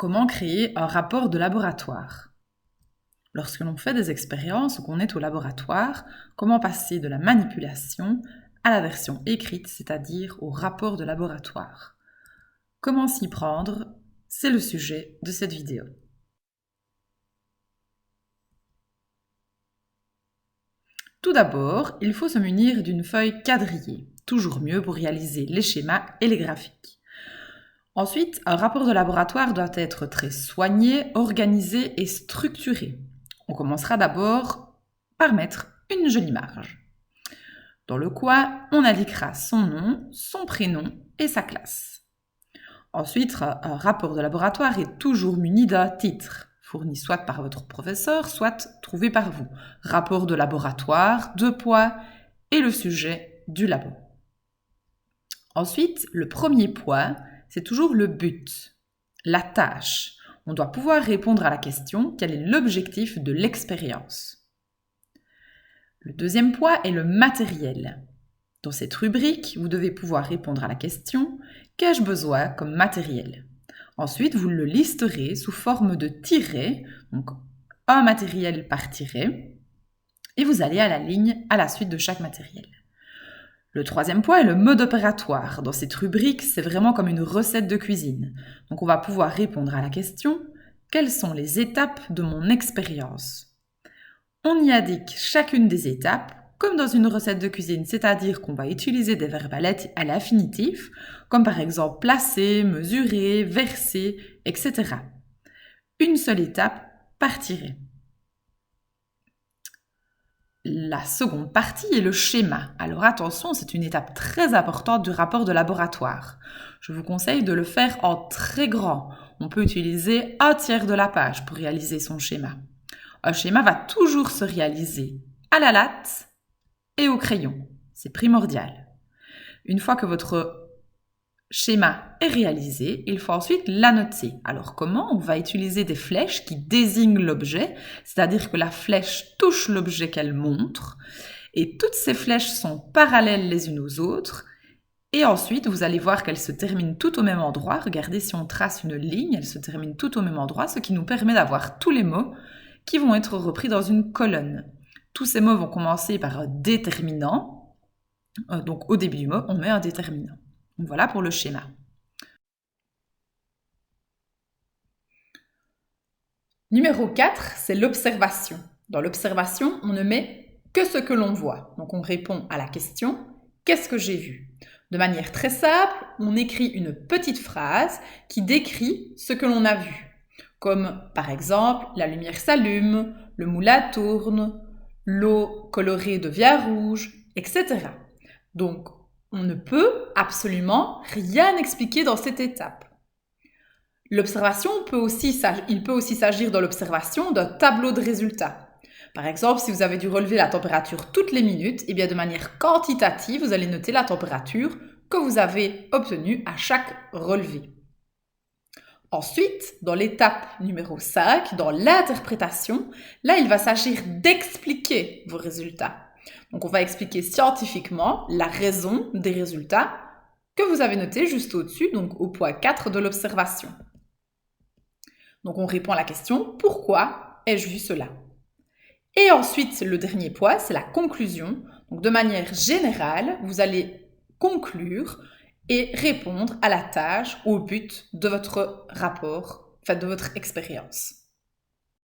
Comment créer un rapport de laboratoire? Lorsque l'on fait des expériences ou qu'on est au laboratoire, comment passer de la manipulation à la version écrite, c'est-à-dire au rapport de laboratoire? Comment s'y prendre? C'est le sujet de cette vidéo. Tout d'abord, il faut se munir d'une feuille quadrillée, toujours mieux pour réaliser les schémas et les graphiques. Ensuite, un rapport de laboratoire doit être très soigné, organisé et structuré. On commencera d'abord par mettre une jolie marge. Dans le coin, on indiquera son nom, son prénom et sa classe. Ensuite, un rapport de laboratoire est toujours muni d'un titre, fourni soit par votre professeur, soit trouvé par vous. Rapport de laboratoire, 2 points, et le sujet du labo. Ensuite, le premier point, c'est toujours le but, la tâche. On doit pouvoir répondre à la question « Quel est l'objectif de l'expérience ?» Le deuxième point est le matériel. Dans cette rubrique, vous devez pouvoir répondre à la question « Qu'ai-je besoin comme matériel ?» Ensuite, vous le listerez sous forme de tirets, donc un matériel par tiret, et vous allez à la ligne à la suite de chaque matériel. Le troisième point est le mode opératoire. Dans cette rubrique, c'est vraiment comme une recette de cuisine. Donc on va pouvoir répondre à la question « Quelles sont les étapes de mon expérience ?» On y indique chacune des étapes, comme dans une recette de cuisine, c'est-à-dire qu'on va utiliser des verbes à l'infinitif, comme par exemple placer, mesurer, verser, etc. Une seule étape par tiret. La seconde partie est le schéma. Alors attention, c'est une étape très importante du rapport de laboratoire. Je vous conseille de le faire en très grand. On peut utiliser 1/3 de la page pour réaliser son schéma. Un schéma va toujours se réaliser à la latte et au crayon. C'est primordial. Une fois que votre schéma est réalisé, il faut ensuite l'annoter. Alors comment? On va utiliser des flèches qui désignent l'objet, c'est-à-dire que la flèche touche l'objet qu'elle montre, et toutes ces flèches sont parallèles les unes aux autres, et ensuite vous allez voir qu'elles se terminent toutes au même endroit. Regardez, si on trace une ligne, elles se terminent toutes au même endroit, ce qui nous permet d'avoir tous les mots qui vont être repris dans une colonne. Tous ces mots vont commencer par un déterminant, donc au début du mot, on met un déterminant. Donc voilà pour le schéma. Numéro 4, c'est l'observation. Dans l'observation, on ne met que ce que l'on voit. Donc on répond à la question « Qu'est-ce que j'ai vu ?» De manière très simple, on écrit une petite phrase qui décrit ce que l'on a vu. Comme par exemple « La lumière s'allume »,« Le moulin tourne »,« L'eau colorée devient rouge », etc. Donc, on ne peut absolument rien expliquer dans cette étape. L'observation il peut aussi s'agir dans l'observation d'un tableau de résultats. Par exemple, si vous avez dû relever la température toutes les minutes, eh bien de manière quantitative, vous allez noter la température que vous avez obtenue à chaque relevé. Ensuite, dans l'étape numéro 5, dans l'interprétation, là, il va s'agir d'expliquer vos résultats. Donc, on va expliquer scientifiquement la raison des résultats que vous avez notés juste au-dessus, donc au point 4 de l'observation. Donc, on répond à la question « Pourquoi ai-je vu cela ?» Et ensuite, le dernier point, c'est la conclusion. Donc, de manière générale, vous allez conclure et répondre à la tâche, au but de votre rapport, de votre expérience.